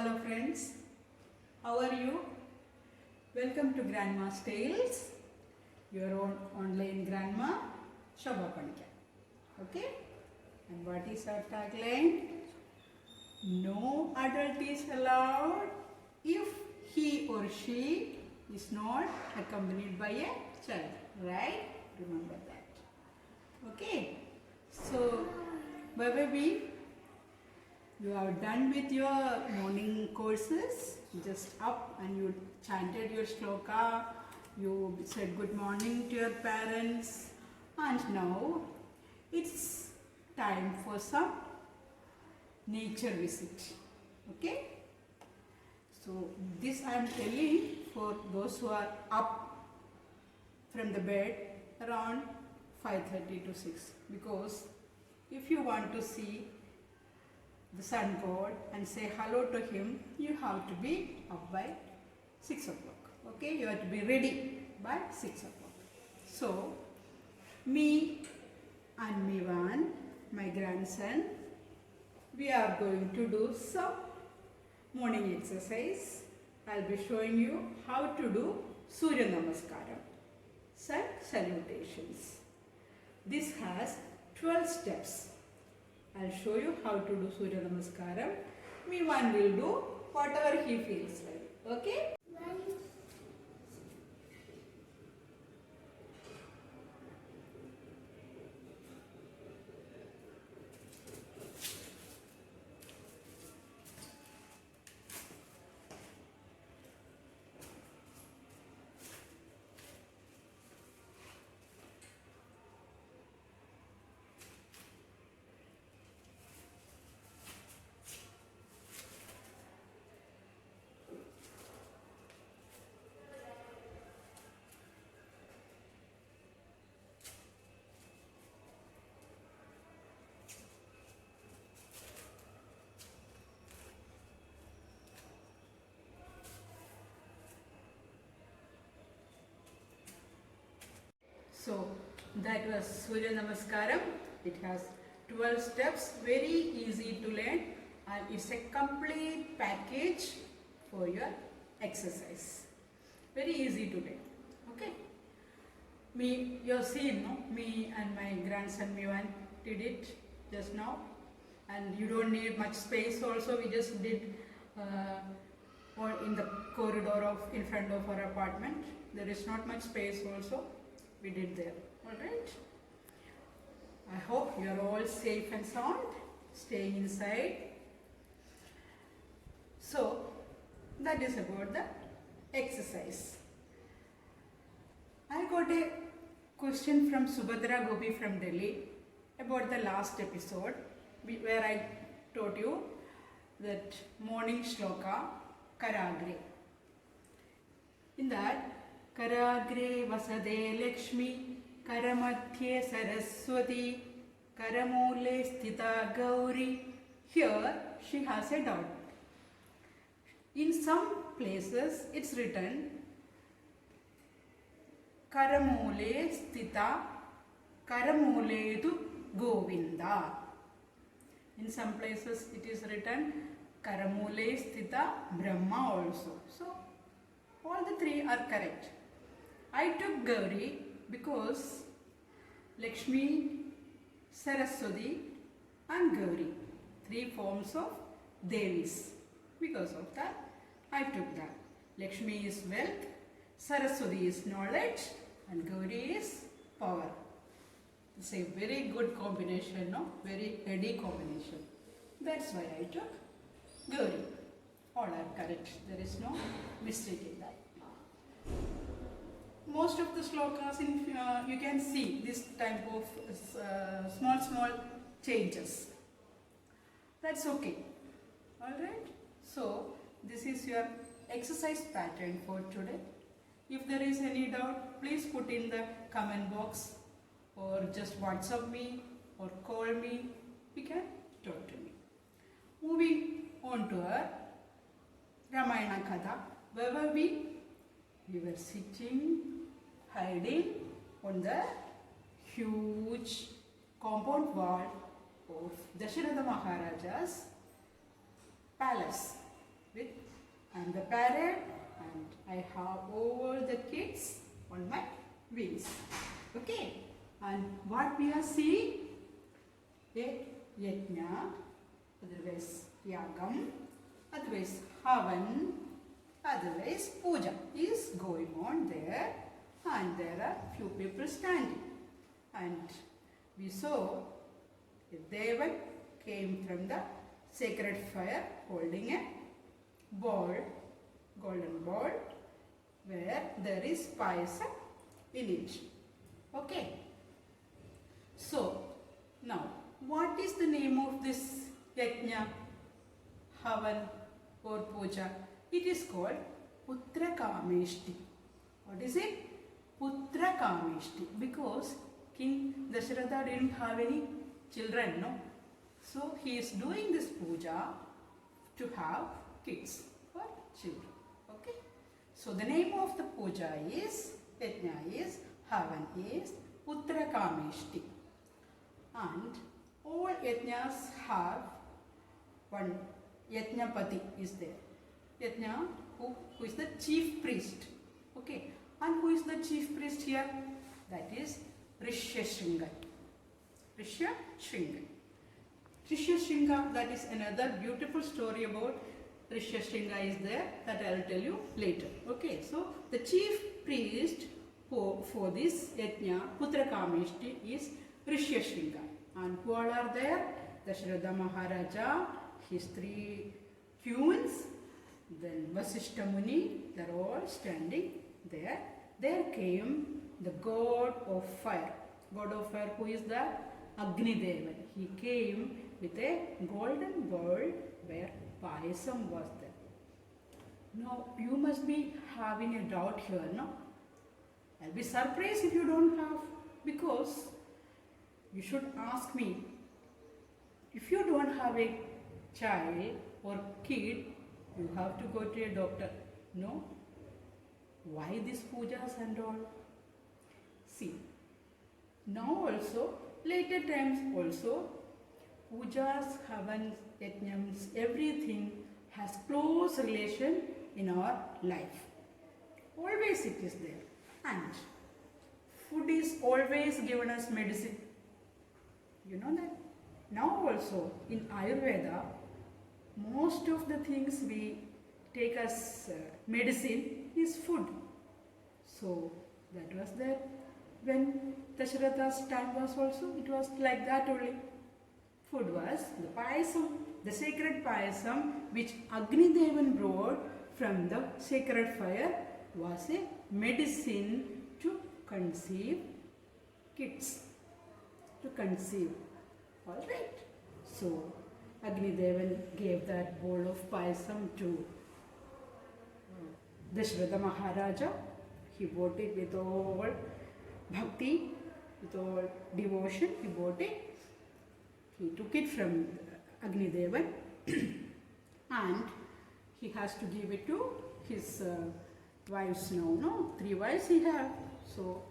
Hello friends, how are you? Welcome to Grandma's Tales, your own online grandma, Shobha Panikar. Okay? And what is our tagline? No adult is allowed if he or she is not accompanied by a child. Right? Remember that. Okay? So, baby, you are done with your morning courses, just up and you chanted your shloka, you said good morning to your parents, and now it's time for some nature visit. Okay? So this I am telling for those who are up from the bed around 5:30 to 6, because if you want to see the sun god and say hello to him, you have to be up by 6 o'clock. Okay, you have to be ready by 6 o'clock. So, me and Mivan, my grandson, we are going to do some morning exercise. I'll be showing you how to do Surya Namaskaram, sun salutations. This has 12 steps. I'll show you how to do Surya Namaskaram. Mivan will do whatever he feels like. Okay? So that was Surya Namaskaram. It has 12 steps, very easy to learn, and it's a complete package for your exercise. Very easy to learn. Okay? You have seen, no? Me and my grandson Mivan did it just now, and you don't need much space also. We just did or in the corridor of in front of our apartment. There is not much space also. We did there. Alright? I hope you are all safe and sound, staying inside. So, that is about the exercise. I got a question from Subhadra Gopi from Delhi about the last episode where I taught you that morning shloka, Karagre. In that, Karagre Vasade Lakshmi, Karamadhye Saraswati, Karamule Sthita Gauri. Here she has a doubt. In some places it's written Karamule Sthita Karamuledu Govinda. In some places it is written Karamule Sthita Brahma also. So all the three are correct. I took Gauri because Lakshmi, Saraswati and Gauri, three forms of Devis. Because of that, I took that. Lakshmi is wealth, Saraswati is knowledge and Gauri is power. It's a very good combination, no? Very heady combination. That's why I took Gauri. All are correct. There is no mistake in that. Most of the slokas, you can see this type of small changes. That's okay. Alright? So, this is your exercise pattern for today. If there is any doubt, please put in the comment box or just WhatsApp me or call me. You can talk to me. Moving on to our Ramayana Katha. Where were we? We were sitting, hiding on the huge compound wall of Dasharatha Maharaja's palace. I am the parrot and I have all the kids on my wings. Okay. And what we are seeing? A yajna, otherwise yagam, otherwise havan, otherwise puja is going on there, and there are few people standing. And we saw a Devan came from the sacred fire holding a ball, golden ball, where there is payasam in it. Okay. So, now, what is the name of this yajna, havan or puja? It is called Putra Kameshti. What is it? Putra Kameshti. Because King Dasharatha didn't have any children, no? So, he is doing this puja to have kids or children. Okay? So, the name of the puja is, yajna is, havan is Putra Kameshti. And all yajnas have one yajnapati is there. Yajna who is the chief priest. Okay. And who is the chief priest here? That is Rishyashringa. Rishyashringa. Rishyashringa, that is another beautiful story about Rishyashringa is there that I will tell you later. Okay. So the chief priest for this yajna, Putra Kameshti, is Rishyashringa. And who all are there? Dasharatha Maharaja, his 3 queens, then Vasishtha Muni, they are all standing there. There came the god of fire. God of fire, who is the Agni Devan. He came with a golden bowl where payasam was there. Now, you must be having a doubt here, no? I'll be surprised if you don't have, because you should ask me, if you don't have a child or kid, you have to go to a doctor. No? Why these pujas and all? See, now also, later times also, pujas, havans, yajnams, everything has close relation in our life. Always it is there. And food is always given as medicine. You know that? Now also in Ayurveda, most of the things we take as medicine is food. So that was there. When Dasharatha's time was also, it was like that only. Food was the payasam, the sacred payasam which Agni Devan brought from the sacred fire was a medicine to conceive kids. To conceive. Alright. So Agni Devan gave that bowl of payasam to Dasharatha Maharaja. He bought it with all bhakti, with all devotion. He bought it. He took it from Agni Devan and he has to give it to his wives now. No, 3 wives he had. So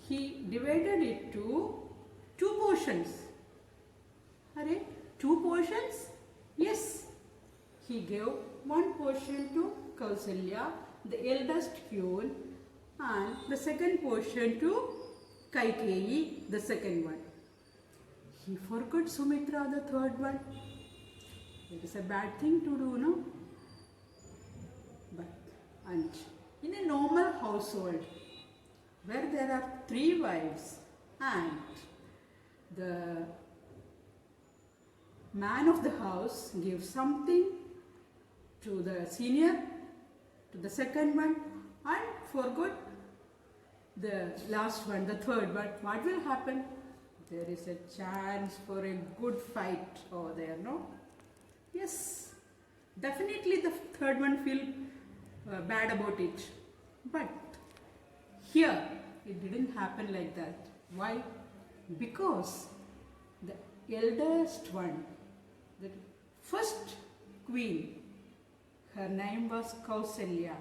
he divided it to 2 portions. Are 2 portions? Yes. He gave 1 portion to Kausalya, the eldest queen, and the second portion to Kaikeyi, the second one. He forgot Sumitra, the third one. It is a bad thing to do, no? But, and in a normal household, where there are 3 wives and the man of the house gives something to the senior, to the second one, and forgot the last one, the third one, what will happen? There is a chance for a good fight over there, no? Yes, definitely the third one feel bad about it. But here, it didn't happen like that. Why? Because the eldest one, the first queen, her name was Kausalya.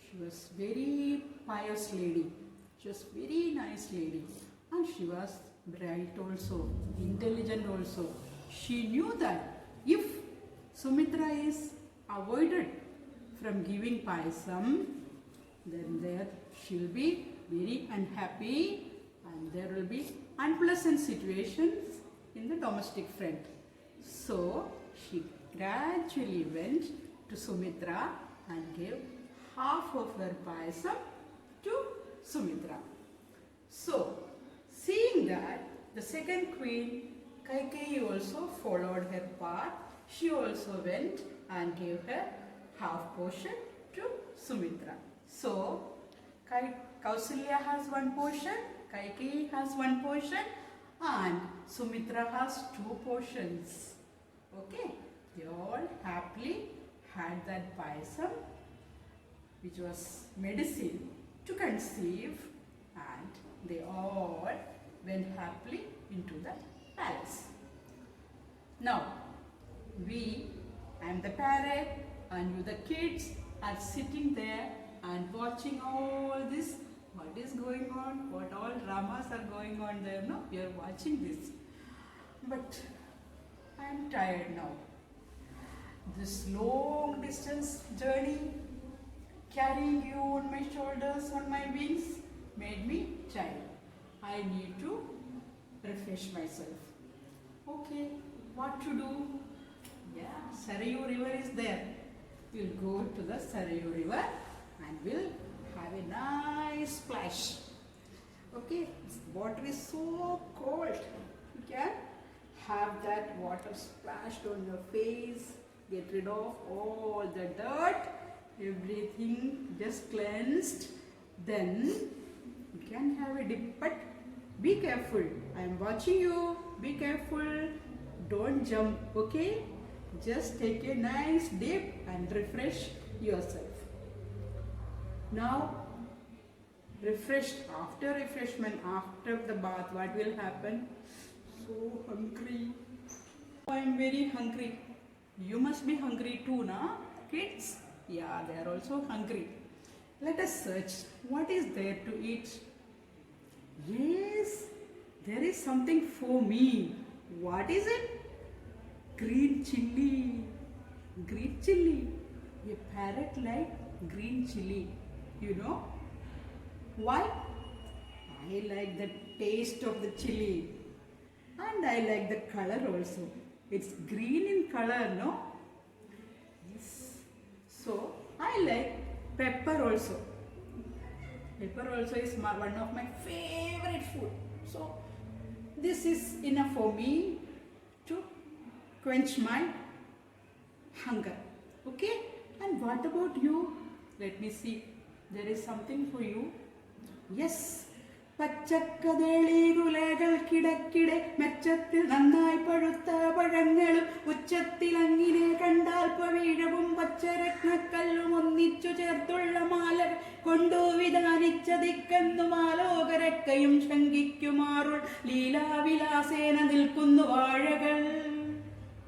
She was very pious lady. She was very nice lady. And she was bright also, intelligent also. She knew that if Sumitra is avoided from giving payasam, then there she will be very unhappy and there will be unpleasant situations in the domestic front. So she gradually went to Sumitra and gave half of her payasam to Sumitra. So, seeing that, the second queen, Kaikeyi, also followed her path. She also went and gave her half portion to Sumitra. So, Kausalya has one portion, Kaikeyi has one portion, and Sumitra has two portions. Okay, they all happily had that payasam, which was medicine to conceive, and they all went happily into the palace. Now, I am the parent and you the kids are sitting there and watching all this, what is going on, what all dramas are going on there, no? We are watching this. But I am tired now. This long distance journey, carrying you on my shoulders, on my wings, made me tired. I need to refresh myself. Okay, what to do? Yeah, Sarayu river is there. We'll go to the Sarayu river and we'll have a nice splash. Okay, this water is so cold. You can have that water splashed on your face, get rid of all the dirt, everything just cleansed. Then you can have a dip, but be careful. I am watching you. Be careful. Don't jump, okay? Just take a nice dip and refresh yourself. Now, refreshed, after refreshment, after the bath, what will happen? So hungry. I am very hungry. You must be hungry too, na? Kids? Yeah, they are also hungry. Let us search. What is there to eat? Yes, there is something for me. What is it? Green chilli. Green chilli. A parrot like green chilli. You know? Why? I like the taste of the chilli. And I like the color also. It's green in color, no? Yes. So, I like pepper also. Pepper also is one of my favorite food. So, this is enough for me to quench my hunger. Okay? And what about you? Let me see. There is something for you. Yes. പച്ചക്കദളികുലകൾക്കിടക്കിടെ മെച്ചത്തിൽ നന്നായി പഴുത്ത പഴങ്ങളും ഉച്ചത്തിലങ്ങിനെ കണ്ടാൽ പവീഴവും പച്ചരത്നക്കല്ലും ഒന്നിച്ചു ചേർത്തുള്ള മാല കൊണ്ടു വിധാനിച്ചതിക്കെന്നു മാലോകരക്കയും ശങ്കിക്കുമാറുൾ ലീലാവിലാസേന നിൽക്കുന്നു വാഴകൾ.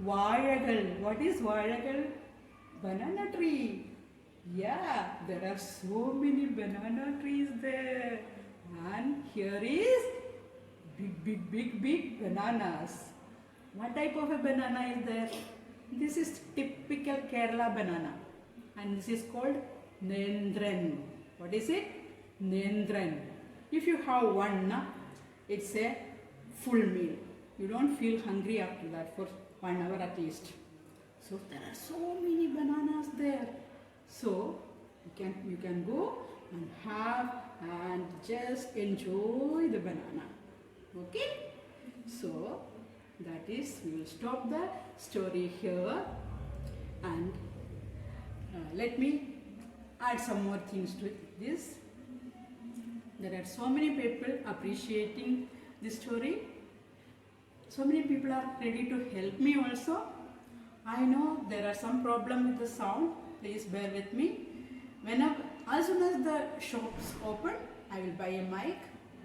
വാഴകൾ. What is വാഴകൾ? Banana tree. Yeah, there are so many banana trees there. And here is big bananas. What type of a banana is there? This is typical Kerala banana. And this is called Nendran. What is it? Nendran. If you have one, it's a full meal. You don't feel hungry after that for 1 hour at least. So there are so many bananas there. So you can go and have and just enjoy the banana. Okay? So that is, we will stop the story here and let me add some more things to this. There are so many people appreciating this story. So many people are ready to help me also. I know there are some problem with the sound. Please bear with me. As soon as the shops open, I will buy a mic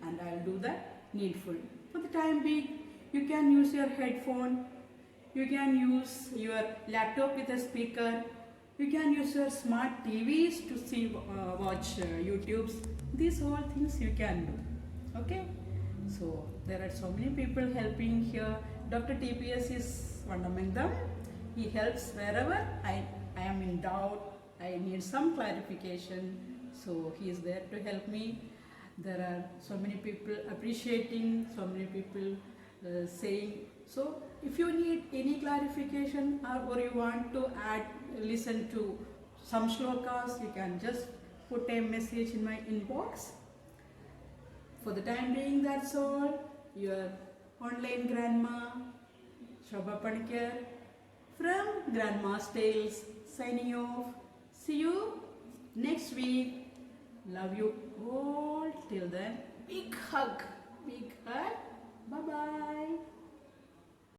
and I will do the needful. For the time being, you can use your headphone, you can use your laptop with a speaker, you can use your smart TVs to watch YouTubes. These all things you can do. Okay? So, there are so many people helping here. Dr. TPS is one among them. He helps wherever I am in doubt, I need some clarification, so he is there to help me. There are so many people appreciating, so many people saying. So if you need any clarification, or you want to listen to some shlokas, you can just put a message in my inbox. For the time being, that's all. Your online grandma, Shobha Panikar, from Grandma's Tales, signing off. See you next week. Love you all. Till then, big hug. Big hug. Bye-bye.